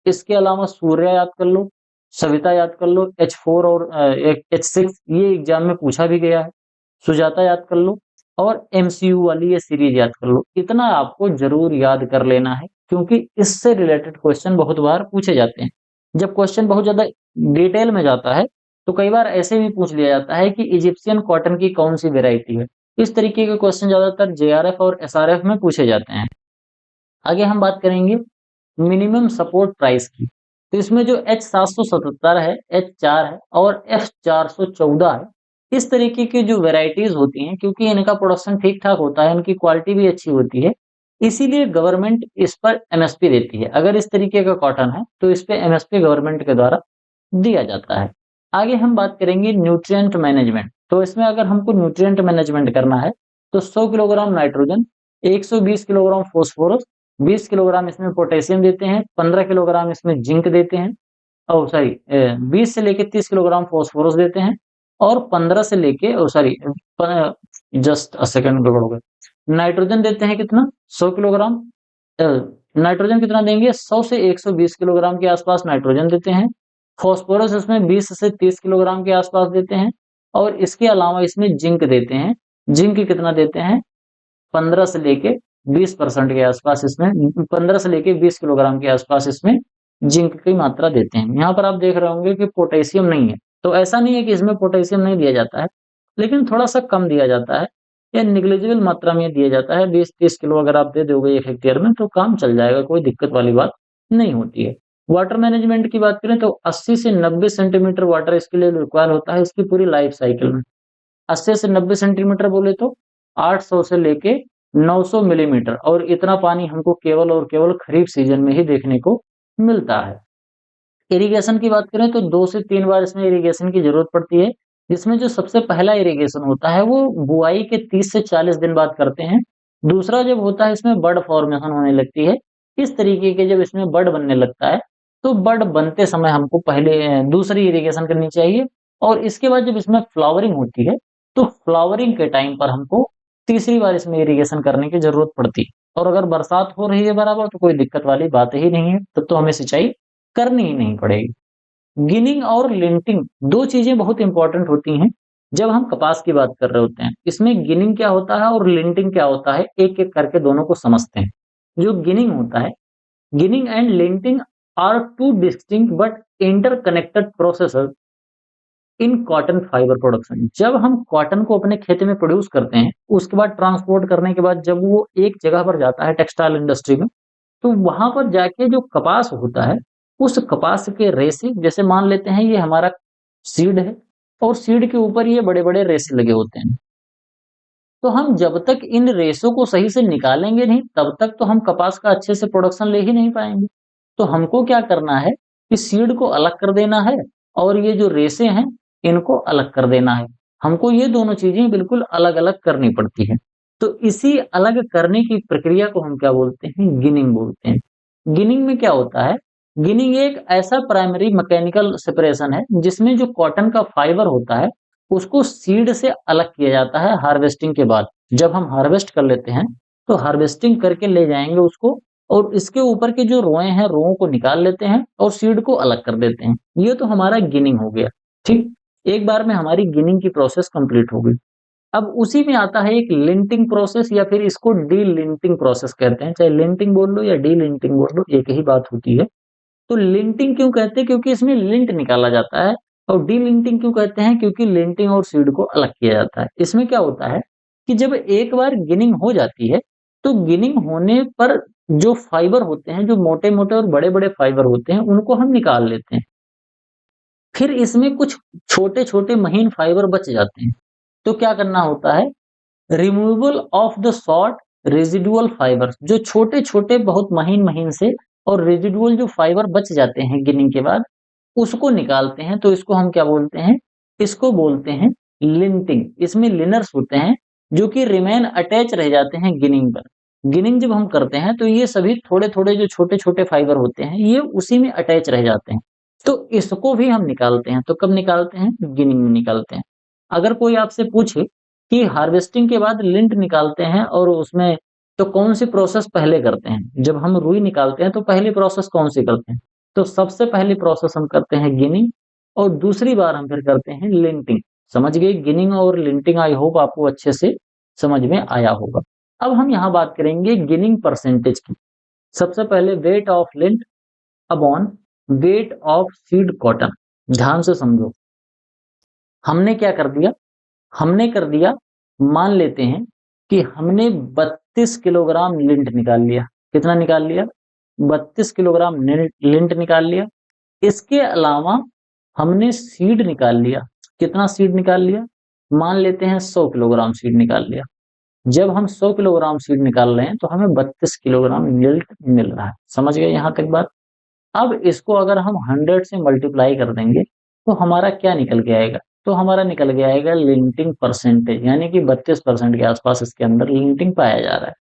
इसके अलावा सूर्या याद कर लो, सविता याद कर लो, H4 और H6 ये एग्जाम में पूछा भी गया है। सुजाता याद कर लो, और MCU वाली ये सीरीज याद कर लो। इतना आपको जरूर याद कर लेना है, क्योंकि इससे रिलेटेड क्वेश्चन बहुत बार पूछे जाते हैं। जब क्वेश्चन बहुत ज्यादा डिटेल में जाता है तो कई बार ऐसे भी पूछ लिया जाता है कि इजिप्शियन कॉटन की कौन सी वेराइटी है। इस तरीके के क्वेश्चन ज्यादातर JRF और SRF में पूछे जाते हैं। आगे हम बात करेंगे मिनिमम सपोर्ट प्राइस की। तो इसमें जो H777 है, H4 है और F414 है, इस तरीके की जो वेराइटीज होती हैं, क्योंकि इनका प्रोडक्शन ठीक ठाक होता है, इनकी क्वालिटी भी अच्छी होती है, इसीलिए गवर्नमेंट इस पर MSP देती है। अगर इस तरीके का कॉटन है तो इस पे MSP गवर्नमेंट के द्वारा दिया जाता है। आगे हम बात करेंगे न्यूट्रिएंट मैनेजमेंट। तो इसमें अगर हमको न्यूट्रिएंट मैनेजमेंट करना है तो 100 kilogram nitrogen, 120 kilogram phosphorus, 20 kilogram इसमें पोटेशियम देते हैं, 15 किलोग्राम इसमें जिंक देते हैं, ओ सॉरी 20 से लेके 30 किलोग्राम फॉस्फोरस देते हैं, और 15 से लेके ओ सॉरी जस्ट अ सेकंड गड़बड़ हो गया। नाइट्रोजन देते हैं कितना, 100 किलोग्राम। नाइट्रोजन कितना देंगे, 100 से 120 किलोग्राम के आसपास नाइट्रोजन देते हैं। फॉस्फोरस इसमें 20 से 30 किलोग्राम के आसपास देते हैं, और इसके अलावा इसमें जिंक देते हैं। जिंक कितना देते हैं, 15 से लेके 20% के आसपास इसमें, 15 से लेके 20 किलोग्राम के आसपास इसमें जिंक की मात्रा देते हैं। यहाँ पर आप देख रहे होंगे कि पोटेशियम नहीं है, तो ऐसा नहीं है कि इसमें पोटेशियम नहीं दिया जाता है, लेकिन थोड़ा सा कम दिया जाता है, या निग्लिजिबल मात्रा में दिया जाता है। 20-30 किलो अगर आप दे दोगे 1 हेक्टेयर में तो काम चल जाएगा, कोई दिक्कत वाली बात नहीं होती है। वाटर मैनेजमेंट की बात करें तो 80 से 90 सेंटीमीटर वाटर इसके लिए रिक्वायर होता है, इसकी पूरी लाइफ साइकिल में। 80 से 90 सेंटीमीटर बोले तो 800 से लेके 900 मिलीमीटर, और इतना पानी हमको केवल और केवल खरीफ सीजन में ही देखने को मिलता है। इरिगेशन की बात करें तो 2 से 3 बार इसमें इरिगेशन की जरूरत पड़ती है, जिसमें जो सबसे पहला इरिगेशन होता है वो बुआई के 30 से 40 दिन बाद करते हैं। दूसरा जब होता है इसमें बड फॉर्मेशन होने लगती है। इस तरीके के जब इसमें बड बनने लगता है तो बड बनते समय हमको पहले दूसरी इरिगेशन करनी चाहिए, और इसके बाद जब इसमें फ्लावरिंग होती है तो फ्लावरिंग के टाइम पर हमको तीसरी बार इसमें इरिगेशन करने की जरूरत पड़ती है। और अगर बरसात हो रही है बराबर तो कोई दिक्कत वाली बात ही नहीं है, तब तो हमें सिंचाई करनी ही नहीं पड़ेगी। गिनिंग और लिंटिंग 2 चीजें बहुत इंपॉर्टेंट होती हैं जब हम कपास की बात कर रहे होते हैं। इसमें गिनिंग क्या होता है और लिंटिंग क्या होता है, एक-एक करके दोनों को समझते हैं। जो गिनिंग होता है, ginning and linting are 2 distinct but interconnected processes in cotton fibre production. जब हम कॉटन को अपने खेत में प्रोड्यूस करते हैं, उसके बाद ट्रांसपोर्ट करने के बाद जब वो एक जगह पर जाता है टेक्सटाइल इंडस्ट्री में, तो वहां पर जाके जो कपास होता है, उस कपास के रेशे, जैसे मान लेते हैं ये हमारा सीड है, और सीड के ऊपर ये बड़े-बड़े रेशे लगे होते हैं। तो हम जब तक इन रेशों को सही से निकालेंगे नहीं, तब तक तो हम कपास का अच्छे से प्रोडक्शन ले ही नहीं पाएंगे। तो हमको क्या करना है कि सीड को अलग कर देना है, और ये जो रेशे हैं इनको अलग कर देना है। हमको ये दोनों चीजें बिल्कुल अलग-अलग करनी पड़ती है। तो इसी अलग करने की प्रक्रिया को हम क्या बोलते हैं, गिनिंग बोलते हैं। गिनिंग में क्या होता है, गिनिंग एक ऐसा प्राइमरी मैकेनिकल सेपरेशन है जिसमें जो कॉटन का फाइबर होता है उसको सीड से अलग किया जाता है हार्वेस्टिंग के बाद। जब हम हार्वेस्ट कर लेते हैं तो हार्वेस्टिंग करके ले जाएंगे उसको, और इसके ऊपर के जो रोए हैं रोओं को निकाल लेते हैं और सीड को अलग कर देते हैं। ये तो हमारा गिनिंग हो गया। ठीक, एक बार में हमारी गिनिंग की प्रोसेस कंप्लीट हो गई। अब उसी में आता है एक लिंटिंग प्रोसेस, या फिर इसको डी लिंटिंग प्रोसेस कहते हैं। चाहे लिंटिंग बोल लो या डी लिंटिंग बोल लो, एक ही बात होती है। तो लिंटिंग क्यों कहते हैं, क्योंकि इसमें लिंट निकाला जाता है। और डीलिंटिंग क्यों कहते हैं, क्योंकि लिंटिंग और सीड को अलग किया जाता है। इसमें क्या होता है कि जब एक बार गिनिंग हो जाती है तो गिनिंग होने पर जो फाइबर होते हैं, जो मोटे मोटे और बड़े बड़े फाइबर होते हैं, उनको हम निकाल लेते हैं। फिर इसमें कुछ छोटे छोटे महीन फाइबर बच जाते हैं। तो क्या करना होता है, removal of the short residual fibres, जो छोटे छोटे बहुत महीन महीन से और रेजिडुअल जो फाइबर बच जाते हैं गिनिंग के बाद उसको निकालते हैं, तो इसको हम क्या बोलते हैं? इसको बोलते हैं लिंटिंग। इसमें लिनर्स होते हैं जो कि रिमेन अटैच रह जाते हैं गिनिंग पर। गिनिंग जब हम करते हैं तो ये सभी थोड़े-थोड़े जो छोटे-छोटे फाइबर होते हैं ये उसी में अटैच रह जाते हैं। तो इसको भी हम निकालते हैं। तो कब निकालते हैं? गिनिंग में निकालते हैं। अगर कोई आपसे पूछे कि हार्वेस्टिंग के बाद लिंट निकालते हैं और उसमें तो कौन सी प्रोसेस पहले करते हैं? जब हम रुई निकालते हैं तो पहली प्रोसेस कौन सी करते हैं? तो सबसे पहली प्रोसेस हम करते हैं गिनिंग और दूसरी बार हम फिर करते हैं लिंटिंग। समझ गए? गिनिंग और लिंटिंग आई होप आपको अच्छे से समझ में आया होगा। अब हम यहाँ बात करेंगे गिनिंग परसेंटेज की। सबसे पहले weight of lint upon weight of seed cotton. ध्यान से समझो। हमने क्या कर दिया? हमने कर दिया, मान लेते हैं कि हमने 32 किलोग्राम लिंट निकाल लिया। कितना निकाल लिया? 32 किलोग्राम लिंट निकाल लिया। इसके अलावा हमने सीड निकाल लिया। कितना सीड निकाल लिया? मान लेते हैं 100 किलोग्राम सीड निकाल लिया। जब हम 100 किलोग्राम सीड निकाल रहे हैं तो हमें 32 किलोग्राम लिंट मिल रहा है। समझ गए यहाँ तक बात? अब इसको अगर हम 100 से मल्टीप्लाई कर देंगे तो हमारा क्या निकल के आएगा? तो हमारा निकल के आएगा लिंटिंग परसेंटेज, यानी कि 32% के आसपास इसके अंदर लिंटिंग पाया जा रहा है।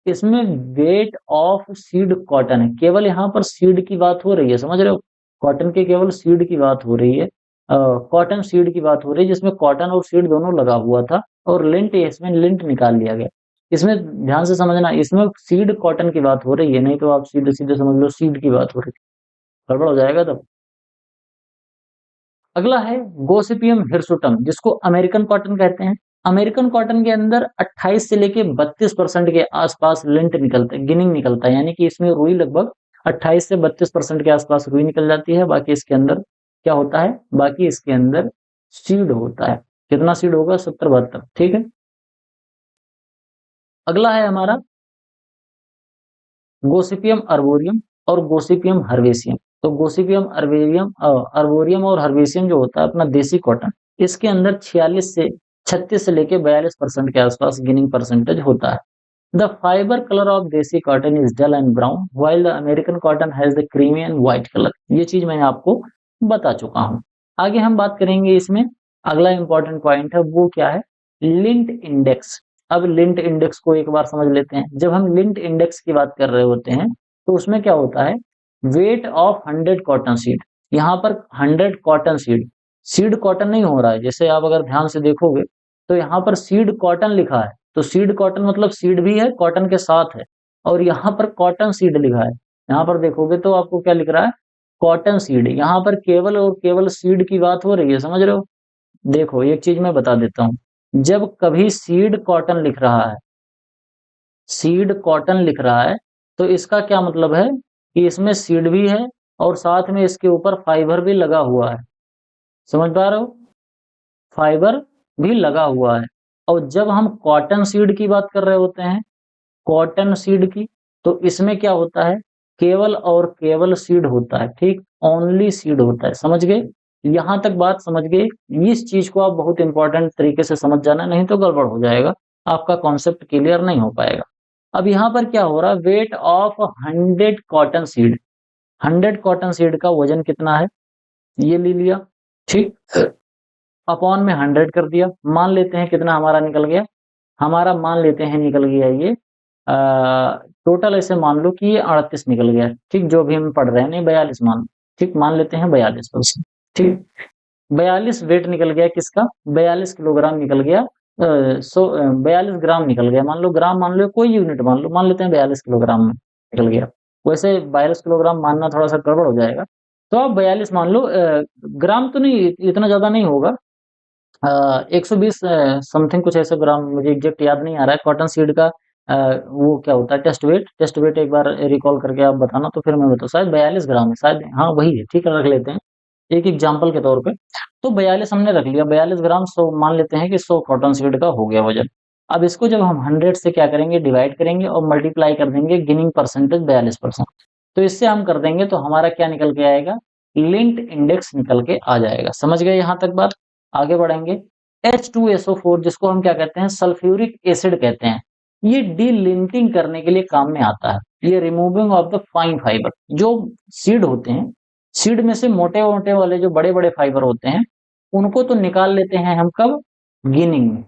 इसमें वेट ऑफ सीड कॉटन है। केवल यहाँ पर सीड की बात हो रही है, समझ रहे हो? कॉटन के केवल सीड की बात हो रही है। कॉटन सीड की बात हो रही है जिसमें कॉटन और सीड दोनों लगा हुआ था और लिंट, इसमें लिंट निकाल लिया गया। इसमें ध्यान से समझना, इसमें सीड कॉटन की बात हो रही है, नहीं तो आप सीधे सीधे समझ लो सीड की बात हो रही है, गड़बड़ हो जाएगा तब। अगला है गोसिपियम हिरसुटम, जिसको अमेरिकन कॉटन कहते हैं। अमेरिकन कॉटन के अंदर 28 से लेके 32% के आसपास लिंट निकलता है, गिनिंग निकलता है, यानी कि इसमें रुई लगभग 28 से 32% के आसपास रुई निकल जाती है। बाकी इसके अंदर क्या होता है? बाकी इसके अंदर सीड होता है। कितना सीड होगा? 70-72। ठीक है। अगला है हमारा गोसिपियम अर्बोरियम और गोसिपियम हर्बेसियम। तो गोसिपियम अर्बोरियम और हर्बेसियम जो होता है अपना देसी कॉटन, इसके अंदर 36 से लेके 42% के आसपास गिनिंग परसेंटेज होता है। The fibre colour of desi cotton is dull and brown while the American cotton has the creamy and white colour. ये चीज मैं आपको बता चुका हूँ। आगे हम बात करेंगे इसमें, अगला इंपॉर्टेंट पॉइंट है वो क्या है? Lint index. अब लिंट इंडेक्स को एक बार समझ लेते हैं। जब हम लिंट इंडेक्स की बात कर रहे होते हैं तो उसमें क्या होता है? Weight of 100 cotton seed. यहाँ पर 100 कॉटन सीड, सीड कॉटन नहीं हो रहा है। जैसे आप अगर ध्यान से देखोगे तो यहाँ पर सीड कॉटन लिखा है, तो सीड कॉटन मतलब सीड भी है, कॉटन के साथ है। और यहाँ पर कॉटन सीड लिखा है, यहाँ पर देखोगे तो आपको क्या लिख रहा है? Cotton seed. यहाँ पर केवल और केवल सीड की बात हो रही है, समझ रहे हो? देखो एक चीज मैं बता देता हूँ, जब कभी सीड कॉटन लिख रहा है, सीड कॉटन लिख रहा है, तो इसका क्या मतलब है कि इसमें सीड भी है और साथ में इसके ऊपर फाइबर भी लगा हुआ है। समझ पा रहे हो? फाइबर भी लगा हुआ है। और जब हम कॉटन सीड की बात कर रहे होते हैं, कॉटन सीड की, तो इसमें क्या होता है? केवल और केवल सीड होता है। ठीक, ओनली सीड होता है। समझ गए? यहाँ तक बात समझ गए? इस चीज को आप बहुत इंपॉर्टेंट तरीके से समझ जाना, नहीं तो गड़बड़ हो जाएगा, आपका कॉन्सेप्ट क्लियर नहीं हो पाएगा। अब यहाँ पर क्या हो रहा है? Weight of 100 cotton seed, 100 cotton seed का वजन कितना है? ये ले लिया। ठीक, अपॉन में 100 कर दिया। मान लेते हैं कितना हमारा निकल गया? हमारा मान लेते हैं निकल गया ये टोटल, ऐसे मान लो कि ये 38 निकल गया। ठीक, जो भी हम पढ़ रहे हैं, नहीं 42 मान, ठीक मान लेते हैं 42%। ठीक, 42 वेट निकल गया किसका? 42 किलोग्राम निकल गया। 42 ग्राम निकल गया। मान लो ग्राम, मान लो कोई यूनिट मान लेते हैं 42 किलोग्राम में निकल गया। वैसे 42 किलोग्राम मानना थोड़ा सा गड़बड़ हो जाएगा, तो आप 42 मान लो। ग्राम तो नहीं, इतना ज्यादा नहीं होगा। 120 समथिंग कुछ ऐसा ग्राम, मुझे एग्जैक्ट याद नहीं आ रहा है। कॉटन सीड का वो क्या होता है? टेस्ट वेट एक बार रिकॉल करके आप बताना, तो फिर मैं बताऊँ। शायद 42 ग्राम है, शायद, हाँ वही है। ठीक है, रख लेते हैं एक एग्जाम्पल के तौर पे। तो 42 हमने रख लिया, 42 ग्राम, 100 मान लेते हैं कि 100 कॉटन सीड का हो गया वजन। अब इसको जब हम 100 से क्या करेंगे? डिवाइड करेंगे और मल्टीप्लाई कर देंगे गिनिंग परसेंटेज 42%। तो इससे हम कर देंगे तो हमारा क्या निकल के आएगा? लिंट इंडेक्स निकल के आ जाएगा। समझ गए यहाँ तक बात? आगे बढ़ेंगे। H2SO4, जिसको हम क्या कहते हैं? सल्फ्यूरिक एसिड कहते हैं। ये डीलिंटिंग करने के लिए काम में आता है। ये removing of the fine fibre, जो सीड होते हैं, सीड में से मोटे-मोटे वाले जो बड़े-बड़े फाइबर होते हैं, उनको तो निकाल लेते हैं हम कब? गिनिंग में।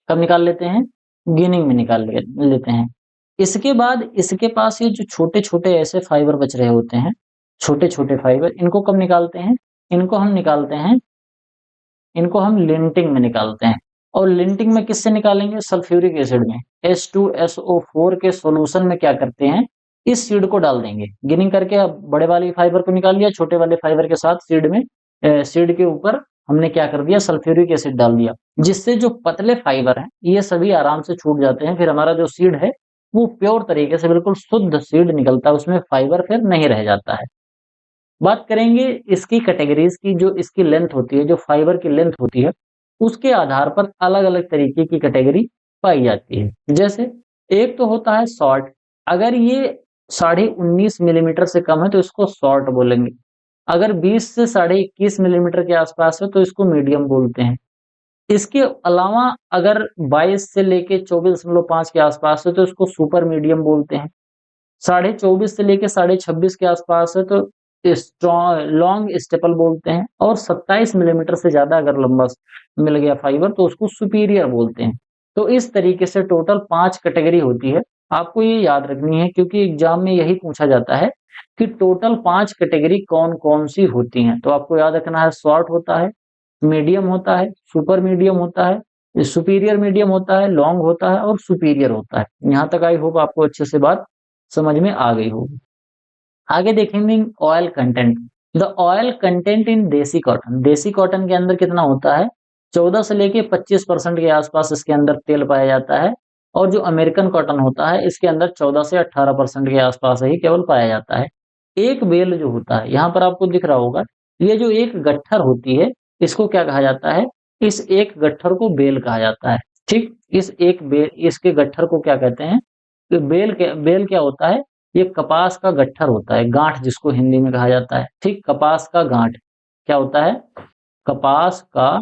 कब निकाल लेते हैं? गिनिंग में निकाल लेते हैं। इसके बाद इसके पास ये जो छोटे-छोटे ऐसे फाइबर बच रहे होते हैं, छोटे-छोटे फाइबर, इनको कब निकालते हैं? इनको हम निकालते हैं, इनको हम लिंटिंग में निकालते हैं। और लिंटिंग में किससे निकालेंगे? सल्फ्यूरिक एसिड में। H2SO4 के सॉल्यूशन में क्या करते हैं? इस सीड को डाल देंगे। गिनिंग करके अब बड़े वाले फाइबर को निकाल लिया, छोटे वाले फाइबर के साथ सीड में सीड के ऊपर हमने क्या कर दिया? सल्फ्यूरिक एसिड डाल दिया। जिससे जो पतले फाइबर हैं, ये सभी आराम से छूट जाते हैं। फिर हमारा जो सीड है, वो प्योर तरीके से बिल्कुल शुद्ध सीड निकलता है, उसमें फाइबर फिर नहीं रह जाता है। बात करेंगे इसकी कैटेगरीज की, जो इसकी लेंथ होती है, जो फाइबर की लेंथ होती है, उसके आधार पर अलग-अलग तरीके की कैटेगरी पाई जाती है। जैसे एक तो होता है शॉर्ट, अगर ये 19.5 मिलीमीटर से कम है तो इसको शॉर्ट बोलेंगे। अगर 20 से 21.5 मिलीमीटर के आसपास है तो इसको मीडियम बोलते हैं। इसके अलावा अगर 22 से लेके 24.5 के आसपास है तो इसको सुपर मीडियम बोलते हैं। 24.5 से लेके 26.5 के आसपास है तो लॉन्ग स्टेपल बोलते हैं। और 27 मिलीमीटर से ज्यादा अगर लंबा मिल गया फाइबर तो उसको सुपीरियर बोलते हैं। तो इस तरीके से टोटल 5 कैटेगरी होती है। आपको ये याद रखनी है क्योंकि एग्जाम में यही पूछा जाता है कि टोटल 5 कैटेगरी कौन कौन सी होती हैं। तो आपको याद रखना है, शॉर्ट होता है, मीडियम होता है, सुपर मीडियम होता है, सुपीरियर मीडियम होता है, लॉन्ग होता है और सुपीरियर होता है। यहाँ तक आई होप आपको अच्छे से बात समझ में आ गई होगी। आगे देखेंगे oil content. The oil content in देसी कॉटन, देसी कॉटन के अंदर कितना होता है? 14 से लेके 25% के आसपास इसके अंदर तेल पाया जाता है। और जो अमेरिकन कॉटन होता है इसके अंदर 14 से 18% के आसपास ही केवल पाया जाता है। एक बेल जो होता है, यहाँ पर आपको दिख रहा होगा, ये जो एक गट्ठर होती है, इसको क्या कहा जाता है? इस एक गट्ठर को बेल कहा जाता है। ठीक, इसके गट्ठर को क्या कहते हैं? तो बेल क्या होता है? ये कपास का गट्ठर होता है, गांठ जिसको हिंदी में कहा जाता है। ठीक, कपास का गांठ क्या होता है? कपास का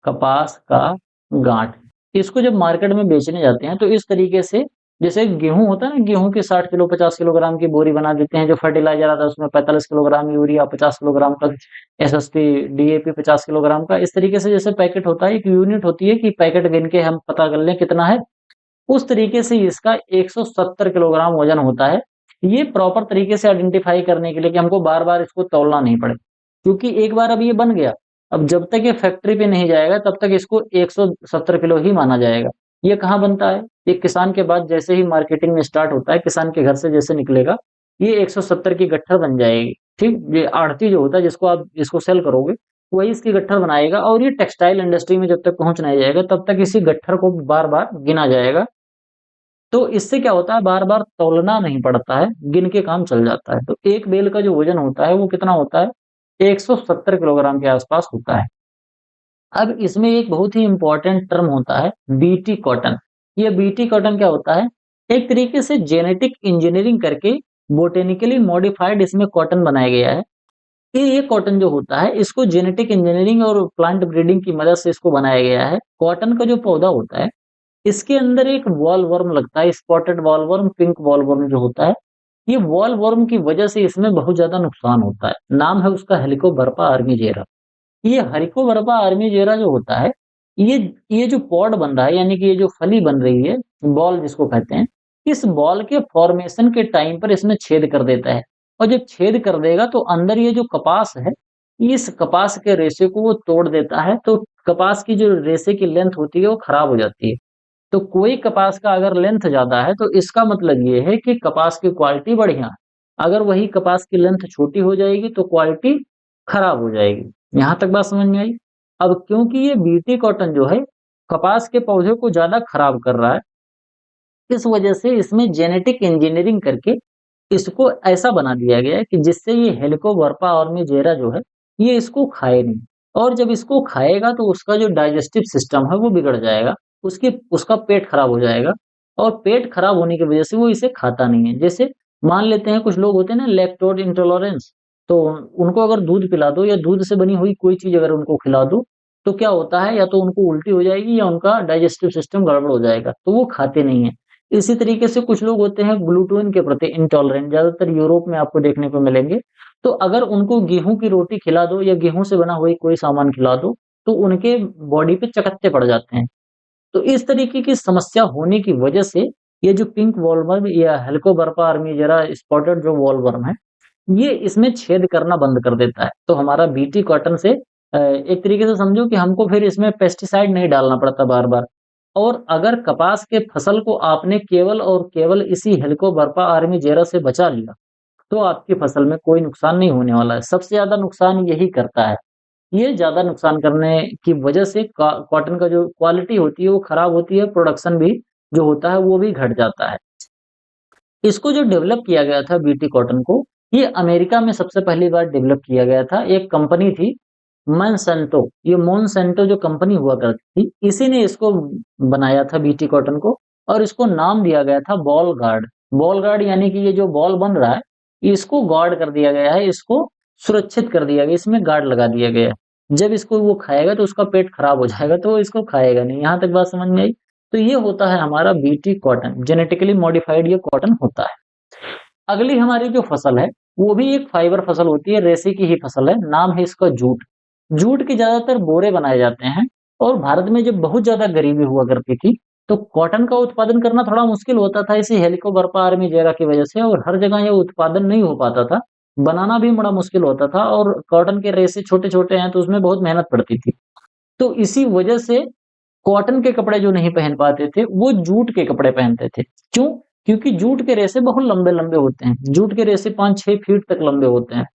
कपास का गांठ। इसको जब मार्केट में बेचने जाते हैं तो इस तरीके से, जैसे गेहूं होता है ना, गेहूं की 60 किलो 50 किलोग्राम की बोरी बना देते हैं। जो फर्टिलाइजर आता है उसमें 45 किलोग्राम यूरिया, 50 किलोग्राम का एसएसपी, डीएपी 50 किलोग्राम का, इस तरीके से जैसे पैकेट होता है, एक यूनिट होती है कि पैकेट गिन के हम पता कर लें कितना है। उस तरीके से इसका 170 किलोग्राम वजन होता है। ये प्रॉपर तरीके से आइडेंटिफाई करने के लिए कि हमको बार-बार इसको तौलना नहीं पड़े। क्योंकि एक बार अब ये बन गया, अब जब तक ये फैक्ट्री पे नहीं जाएगा तब तक इसको 170 किलो ही माना जाएगा। ये कहाँ बनता है? ये किसान के बाद जैसे ही मार्केटिंग में स्टार्ट होता है, किसान के घर से जैसे निकलेगा, ये 170 की गट्ठर बन जाएगी। ठीक? ये आढ़ती जो होता है जिसको आप इसको सेल करोगे, वही इसकी गट्ठर बनाएगा। और ये टेक्सटाइल इंडस्ट्री में जब तक पहुँच नहीं जाएगा तब तक इसी गट्ठर को बार-बार गिना जाएगा। तो इससे क्या होता है, बार-बार तौलना नहीं पड़ता है, गिन के काम चल जाता है। तो एक बेल का जो वजन होता है वो कितना होता है? 170 किलोग्राम के आसपास होता है। अब इसमें एक बहुत ही इम्पोर्टेंट टर्म होता है, बीटी कॉटन। ये बीटी कॉटन क्या होता है? एक तरीके से जेनेटिक इंजीनियरिंग करके बोटेनिकली मॉडिफाइड इसमें कॉटन बनाया गया है। ये कॉटन जो होता है इसको जेनेटिक इंजीनियरिंग और प्लांट ब्रीडिंग की मदद से इसको बनाया गया है। कॉटन का जो पौधा होता है, इसके अंदर एक वॉल वर्म लगता है, spotted wall worm, pink wall worm जो होता है। ये वॉल वर्म की वजह से इसमें बहुत ज्यादा नुकसान होता है। नाम है उसका हेलिकोबर्पा आर्मीजेरा। ये हेलिकोबर्पा आर्मीजेरा जो होता है, ये ये जो पॉड बन रहा है, यानी कि ये जो फली बन रही है, बॉल जिसको कहते हैं, इस बॉल के फॉर्मेशन के टाइम पर इसमें छेद कर देता है। और जब छेद कर देगा तो अंदर ये जो कपास है, इस कपास के रेशे को वो तोड़ देता है। तो कपास की जो रेशे की लेंथ होती है वो खराब हो जाती है। तो कोई कपास का अगर लेंथ ज्यादा है तो इसका मतलब ये है कि कपास की क्वालिटी बढ़िया है। अगर वही कपास की लेंथ छोटी हो जाएगी तो क्वालिटी खराब हो जाएगी। यहाँ तक बात समझ में आई? अब क्योंकि ये बीटी कॉटन जो है कपास के पौधे को ज्यादा खराब कर रहा है, इस वजह से इसमें जेनेटिक इंजीनियरिंग करके इसको ऐसा बना दिया गया है कि जिससे ये हेलिकोबर्पा ऑर्मिजेरा जो है, ये इसको खाए नहीं। और जब इसको खाएगा तो उसका जो डाइजेस्टिव सिस्टम है वो बिगड़ जाएगा, उसकी उसका पेट खराब हो जाएगा। और पेट खराब होने की वजह से वो इसे खाता नहीं है। जैसे मान लेते हैं कुछ लोग होते हैं ना, लैक्टोज इंटॉलरेंस, तो उनको अगर दूध पिला दो या दूध से बनी हुई कोई चीज अगर उनको खिला दो, तो क्या होता है, या तो उनको उल्टी हो जाएगी या उनका डाइजेस्टिव सिस्टम गड़बड़ हो जाएगा, तो वो खाते नहीं हैं। इसी तरीके से कुछ लोग होते हैं ग्लूटेन के प्रति इंटॉलरेंट, ज़्यादातर यूरोप में आपको देखने को मिलेंगे। तो अगर उनको गेहूँ की रोटी खिला दो या गेहूँ से बना हुआ कोई सामान खिला दो, तो उनके बॉडी पे चकत्ते पड़ जाते हैं। तो इस तरीके की समस्या होने की वजह से ये जो पिंक वॉलवर्म या हेलिकोबार्पा आर्मीजेरा स्पॉटेड जो वॉलवर्म है, ये इसमें छेद करना बंद कर देता है। तो हमारा बीटी कॉटन से एक तरीके से समझो कि हमको फिर इसमें पेस्टिसाइड नहीं डालना पड़ता बार-बार। और अगर कपास के फसल को आपने केवल और केवल इसी हेलिकोबार्पा आर्मीजेरा से बचा लिया, तो आपकी फसल में कोई नुकसान नहीं होने वाला है। सबसे ज़्यादा नुकसान यही करता है। ये ज़्यादा नुकसान करने की वजह से कॉटन का जो क्वालिटी होती है वो खराब होती है, प्रोडक्शन भी जो होता है वो भी घट जाता है। इसको जो डेवलप किया गया था बीटी कॉटन को, ये अमेरिका में सबसे पहली बार डेवलप किया गया था। एक कंपनी थी मोनसैंटो, ये मोनसैंटो जो कंपनी हुआ करती थी, इसी ने इसको बनाया था बीटी कॉटन को, और इसको नाम दिया गया था बॉल गार्ड। बॉल गार्ड यानी कि ये जो बॉल बन रहा है, इसको गार्ड कर दिया गया है, इसको सुरक्षित कर दिया गया, इसमें गार्ड लगा दिया गया है। जब इसको वो खाएगा तो उसका पेट खराब हो जाएगा, तो वो इसको खाएगा नहीं। यहाँ तक बात समझ में आई? तो ये होता है हमारा बीटी कॉटन, जेनेटिकली मॉडिफाइड ये कॉटन होता है। अगली हमारी जो फसल है, वो भी एक फाइबर फसल होती है, रेशे की ही फसल है, नाम है इसका जूट। जूट के ज्यादातर बोरे बनाए जाते हैं, और भारत में जब बहुत ज्यादा गरीबी हुआ करती थी, तो कॉटन का उत्पादन करना थोड़ा मुश्किल होता था इसी हेलिकोबार्पा आर्मीजेरा की वजह से, और हर जगह ये उत्पादन नहीं हो पाता था। बनाना भी बड़ा मुश्किल होता था, और कॉटन के रेशे छोटे-छोटे हैं तो उसमें बहुत मेहनत पड़ती थी। तो इसी वजह से कॉटन के कपड़े जो नहीं पहन पाते थे, वो जूट के कपड़े पहनते थे। क्यों? क्योंकि जूट के रेशे बहुत लंबे-लंबे होते हैं। जूट के रेशे 5-6 फीट तक लंबे होते हैं।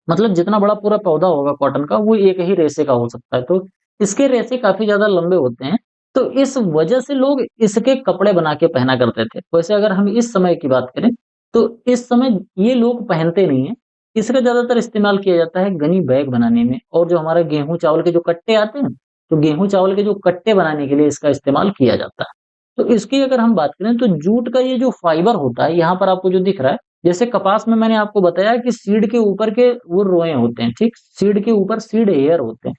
मतलब जितना बड़ा पूरा पौधा होगा कॉटन का, वो एक ही रेशे का हो सकता है। तो इसके रेशे काफ़ी ज़्यादा लंबे होते हैं। तो इस वजह से लोग इसके कपड़े बना के पहना करते थे। वैसे अगर हम इस समय की बात करें, तो इस समय ये लोग पहनते नहीं हैं। इसका ज़्यादातर इस्तेमाल किया जाता है गनी बैग बनाने में, और जो हमारा गेहूँ चावल के जो कट्टे आते हैं, तो गेहूँ चावल के जो कट्टे बनाने के लिए इसका इस्तेमाल किया जाता है। तो इसकी अगर हम बात करें, तो जूट का ये जो फाइबर होता है, यहाँ पर आपको जो दिख रहा है, जैसे कपास में मैंने आपको बताया कि सीड के ऊपर के वो रोए होते हैं, ठीक? सीड के ऊपर सीड हेयर होते हैं,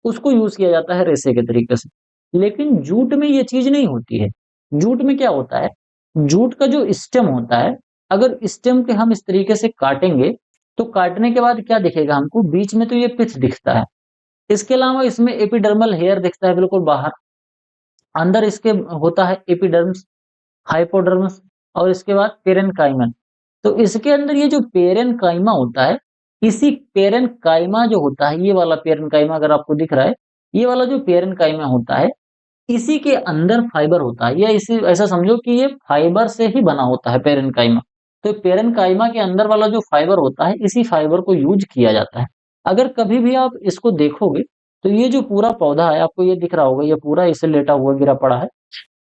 उसको यूज़ किया जाता है रेशे के तरीके से। लेकिन जूट में ये चीज़ नहीं होती है। जूट में क्या होता है, जूट का जो स्टेम होता है, अगर स्टेम के हम इस तरीके से काटेंगे, तो काटने के बाद क्या दिखेगा हमको, बीच में तो ये पिथ दिखता है। इसके अलावा इसमें एपिडर्मल हेयर दिखता है बिल्कुल बाहर। अंदर इसके होता है एपिडर्म्स, हाइपोडर्मिस, और इसके बाद पेरेन्काइमा। तो इसके अंदर ये जो पेरेन्काइमा होता है, इसी पेरेन्काइमा जो होता है, ये वाला पेरेन्काइमा अगर आपको दिख रहा है, ये वाला जो पेरेन्काइमा होता है, इसी के अंदर फाइबर होता है, या इसी ऐसा समझो कि ये फाइबर से ही बना होता है पेरेन्काइमा। तो पेरेन्काइमा के अंदर वाला जो फाइबर होता है, इसी फाइबर को यूज किया जाता है। अगर कभी भी आप इसको देखोगे, तो ये जो पूरा पौधा है, आपको ये दिख रहा होगा, ये पूरा इसे लेटा हुआ गिरा पड़ा है।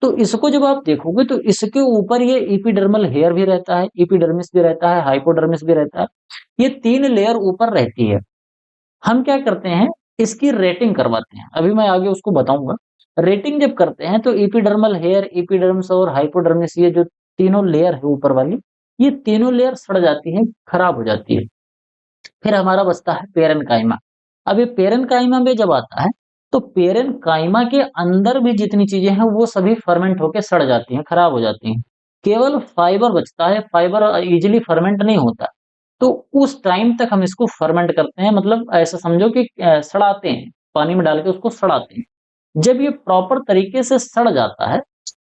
तो इसको जब आप देखोगे, तो इसके ऊपर ये एपिडर्मल हेयर भी रहता है, एपिडर्मिस भी रहता है, हाइपोडर्मिस भी रहता है। ये 3 लेयर ऊपर रहती है। हम क्या करते हैं, इसकी रेटिंग करवाते हैं। अभी मैं आगे उसको बताऊँगा। रेटिंग जब करते हैं, तो एपिडर्मल हेयर, एपिडर्मिस और हाइपोडर्मिस, ये जो तीनों लेयर है ऊपर वाली, ये तीनों लेयर सड़ जाती हैं, खराब हो जाती है। फिर हमारा बचता है पेरेन्काइमा। अब ये पेरेन्काइमा में जब आता है, तो पेरेन्काइमा के अंदर भी जितनी चीजें हैं वो सभी फर्मेंट होके सड़ जाती हैं, खराब हो जाती हैं। केवल फाइबर बचता है, फाइबर इजीली फर्मेंट नहीं होता। तो उस टाइम तक हम इसको फर्मेंट करते हैं, मतलब ऐसा समझो कि सड़ाते हैं, पानी में डाल के उसको सड़ाते हैं। जब ये प्रॉपर तरीके से सड़ जाता है,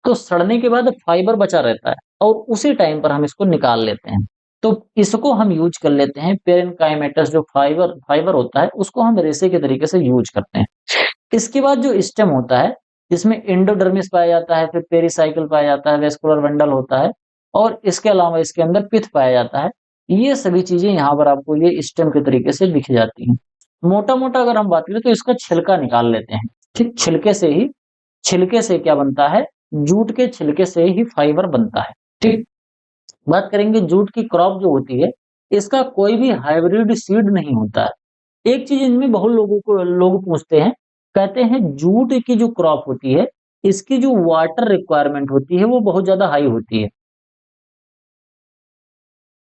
तो सड़ने के बाद फाइबर बचा रहता है, और उसी टाइम पर हम इसको निकाल लेते हैं। तो इसको हम यूज कर लेते हैं, पेरेन्काइमेटस जो फाइबर फाइबर होता है, उसको हम रेशे के तरीके से यूज करते हैं। इसके बाद जो स्टेम होता है, जिसमें एंडोडर्मिस पाया जाता है, फिर पेरिसाइकिल पाया जाता है, वेस्कुलर बंडल होता है, और इसके अलावा इसके अंदर पिथ पाया जाता है। ये सभी चीजें यहाँ पर आपको ये स्टेम के तरीके से दिख जाती हैं। मोटा-मोटा अगर हम बात करें, तो इसका छिलका निकाल लेते हैं। ठीक, छिलके से क्या बनता है, जूट के छिलके से ही फाइबर बनता है। ठीक, बात करेंगे जूट की क्रॉप जो होती है, इसका कोई भी हाइब्रिड सीड नहीं होता है। एक चीज इनमें बहुत लोग पूछते हैं, कहते हैं जूट की जो क्रॉप होती है, इसकी जो वाटर रिक्वायरमेंट होती है वो बहुत ज्यादा हाई होती है,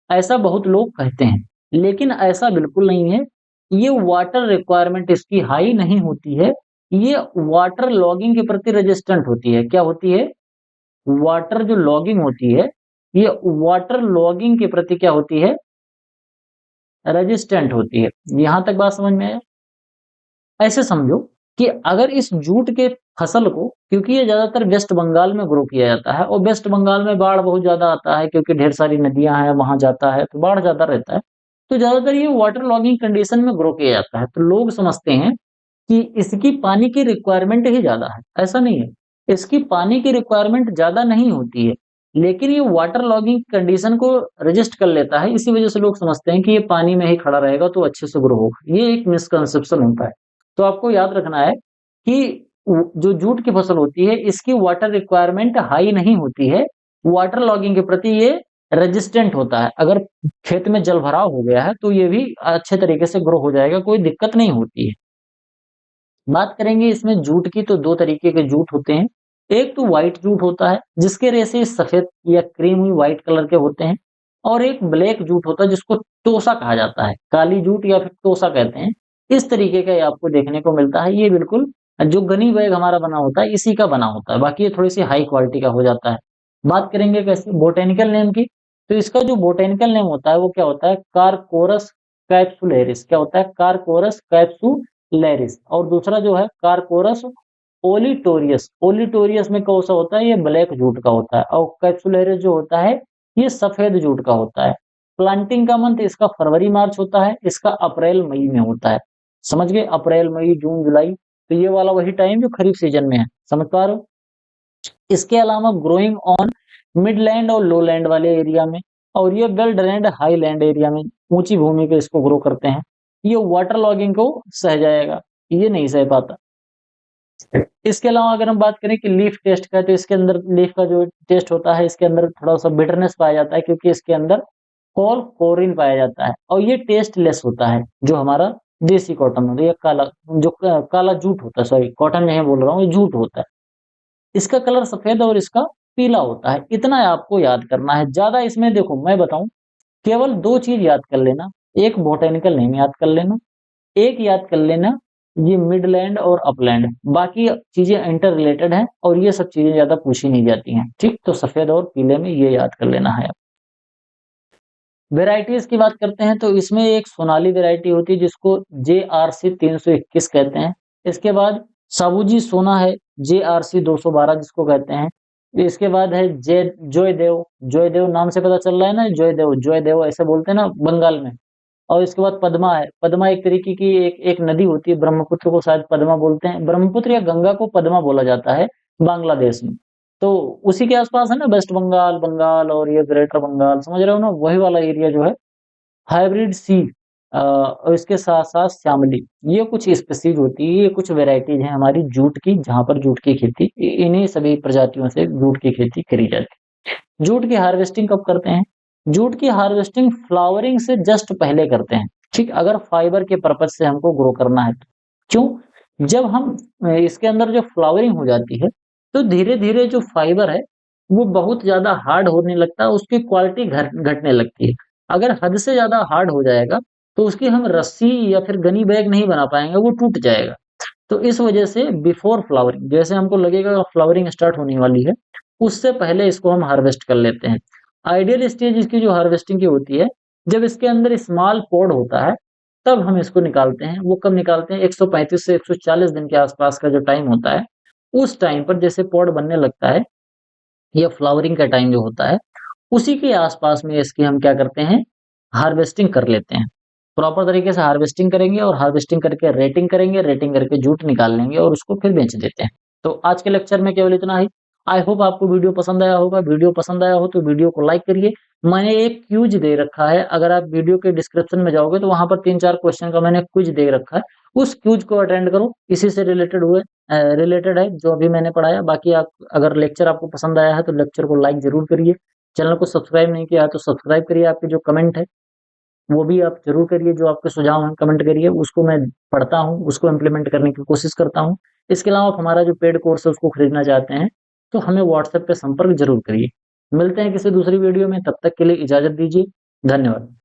ऐसा बहुत लोग कहते हैं। लेकिन ऐसा बिल्कुल नहीं है। ये वाटर रिक्वायरमेंट इसकी हाई नहीं होती है, ये वाटर लॉगिंग के प्रति रेजिस्टेंट होती है। क्या होती है? वाटर जो लॉगिंग होती है, ये वाटर लॉगिंग के प्रति क्या होती है? रेजिस्टेंट होती है। यहां तक बात समझ में आया? ऐसे समझो कि अगर इस जूट के फसल को, क्योंकि ये ज्यादातर वेस्ट बंगाल में ग्रो किया जाता है और वेस्ट बंगाल में बाढ़ बहुत ज्यादा आता है क्योंकि ढेर सारी नदियां हैं, वहां जाता है तो बाढ़ ज्यादा रहता है, तो ज्यादातर ये वाटर लॉगिंग कंडीशन में ग्रो किया जाता है। तो लोग समझते हैं कि इसकी पानी की रिक्वायरमेंट ही ज्यादा है। ऐसा नहीं है, इसकी पानी की रिक्वायरमेंट ज्यादा नहीं होती है, लेकिन ये वाटर लॉगिंग कंडीशन को रजिस्ट कर लेता है। इसी वजह से लोग समझते हैं कि ये पानी में ही खड़ा रहेगा तो अच्छे से ग्रो होगा। ये एक मिसकंसेप्शन होता है। तो आपको याद रखना है कि जो जूट की फसल होती है, इसकी वाटर रिक्वायरमेंट हाई नहीं होती है, वाटर लॉगिंग के प्रति ये रेजिस्टेंट होता है। अगर खेत में जल भराव हो गया है तो ये भी अच्छे तरीके से ग्रो हो जाएगा, कोई दिक्कत नहीं होती है। बात करेंगे इसमें जूट की, तो दो तरीके के जूट होते हैं। एक तो व्हाइट जूट होता है जिसके रेशे सफेद या क्रीम व्हाइट कलर के होते हैं, और एक ब्लैक जूट होता है जिसको टोसा कहा जाता है, काली जूट या फिर टोसा कहते हैं। इस तरीके का ये आपको देखने को मिलता है। ये बिल्कुल जो गनी बैग हमारा बना होता है इसी का बना होता है, बाकी ये थोड़ी सी हाई क्वालिटी का हो जाता है। बात करेंगे कैसे बोटेनिकल नेम की, तो इसका जो बोटेनिकल नेम होता है वो क्या होता है? Corchorus capsularis. क्या होता है? Corchorus capsularis. और दूसरा जो है कारकोरस ओलिटोरियस। ओलिटोरियस में कौन सा होता है? ये ब्लैक जूट का होता है। और कैप्सुलेरिस जो होता है ये सफेद जूट का होता है। प्लांटिंग का मंथ इसका फरवरी मार्च होता है, इसका अप्रैल मई में होता है। समझ गए? अप्रैल मई जून जुलाई, तो ये वाला वही टाइम जो खरीफ सीजन में है। समझ पा रहे हो? इसके अलावा ग्रोइंग ऑन मिडलैंड और लोलैंड वाले एरिया में, और ये वेल ड्रेन्ड हाईलैंड एरिया में, ऊंची भूमि पे इसको ग्रो करते हैं। ये वाटर लॉगिंग को सह जाएगा, ये नहीं सह पाता। इसके अलावा अगर हम बात करें कि लीफ टेस्ट का, तो इसके अंदर लीफ का जो टेस्ट होता है, इसके अंदर थोड़ा सा बिटरनेस पाया जाता है क्योंकि इसके अंदर कोरिन पाया जाता है, और ये टेस्ट लेस होता है। जो हमारा देसी कॉटन होता है, ये काला, जो काला जूट होता है, सॉरी कॉटन नहीं बोल रहा हूँ, ये जूट होता है। इसका कलर सफेद और इसका पीला होता है। इतना आपको याद करना है। ज्यादा इसमें देखो मैं बताऊं, केवल दो चीज याद कर लेना। एक बोटेनिकल नेम याद कर लेना, एक याद कर लेना ये मिडलैंड और अपलैंड। बाकी चीजें इंटर रिलेटेड हैं और ये सब चीजें ज्यादा पूछी नहीं जाती हैं। ठीक, तो सफेद और पीले में ये याद कर लेना है। वेराइटीज की बात करते हैं तो इसमें एक सोनाली वेराइटी होती है जिसको JRC 321 कहते हैं। इसके बाद साबूजी सोना है, JRC 212 जिसको कहते हैं। इसके बाद है जयदेव। जयदेव नाम से पता चल रहा है ना, जयदेव जयदेव ऐसे बोलते हैं ना बंगाल में। और इसके बाद पद्मा है। पद्मा एक तरीके की एक नदी होती है, ब्रह्मपुत्र को शायद पद्मा बोलते हैं, ब्रह्मपुत्र या गंगा को पद्मा बोला जाता है बांग्लादेश में। तो उसी के आसपास है ना वेस्ट बंगाल, बंगाल और ये ग्रेटर बंगाल, समझ रहे हो ना, वही वाला एरिया जो है। हाइब्रिड सी और इसके साथ साथ श्यामली, ये कुछ स्पीसीज होती है, ये कुछ वेराइटीज हैं हमारी जूट की, जहां पर जूट की खेती, इन्हीं सभी प्रजातियों से जूट की खेती करी जाती है। जूट की हार्वेस्टिंग कब करते हैं? जूट की हार्वेस्टिंग फ्लावरिंग से जस्ट पहले करते हैं। ठीक, अगर फाइबर के पर्पज से हमको ग्रो करना है तो। क्यों? जब हम इसके अंदर जो फ्लावरिंग हो जाती है तो धीरे धीरे जो फाइबर है वो बहुत ज्यादा हार्ड होने लगता है, उसकी क्वालिटी घटने लगती है। अगर हद से ज्यादा हार्ड हो जाएगा तो उसकी हम रस्सी या फिर गनी बैग नहीं बना पाएंगे, वो टूट जाएगा। तो इस वजह से बिफोर फ्लावरिंग, जैसे हमको लगेगा फ्लावरिंग स्टार्ट होने वाली है, उससे पहले इसको हम हार्वेस्ट कर लेते हैं। आइडियल स्टेज इसकी जो हार्वेस्टिंग की होती है, जब इसके अंदर स्मॉल पॉड होता है तब हम इसको निकालते हैं। वो कब निकालते हैं? 135 से 140 दिन के आसपास का जो टाइम होता है, उस टाइम पर जैसे पॉड बनने लगता है या फ्लावरिंग का टाइम जो होता है, उसी के आसपास में इसकी हम क्या करते हैं? हार्वेस्टिंग कर लेते हैं। प्रॉपर तरीके से हार्वेस्टिंग करेंगे और हार्वेस्टिंग करके रेटिंग करेंगे, रेटिंग करके जूट निकाल लेंगे और उसको फिर बेच देते हैं। तो आज के लेक्चर में केवल इतना ही। आई होप आपको वीडियो पसंद आया होगा। वीडियो पसंद आया हो तो वीडियो को लाइक करिए। मैंने एक क्यूज दे रखा है, अगर आप वीडियो के डिस्क्रिप्शन में जाओगे तो वहां पर 3-4 क्वेश्चन का मैंने क्विज दे रखा है, उस क्यूज को अटेंड करो। इसी से रिलेटेड है जो अभी मैंने पढ़ाया। बाकी आप अगर लेक्चर आपको पसंद आया है तो लेक्चर को लाइक जरूर करिए। चैनल को सब्सक्राइब नहीं किया है तो सब्सक्राइब करिए। आपके जो कमेंट है वो भी आप जरूर करिए, जो आपके सुझाव हैं कमेंट करिए, उसको मैं पढ़ता हूँ, उसको इम्प्लीमेंट करने की कोशिश करता हूँ। इसके अलावा आप हमारा जो पेड कोर्स है उसको खरीदना चाहते हैं तो हमें व्हाट्सएप पे संपर्क जरूर करिए। मिलते हैं किसी दूसरी वीडियो में, तब तक के लिए इजाजत दीजिए। धन्यवाद।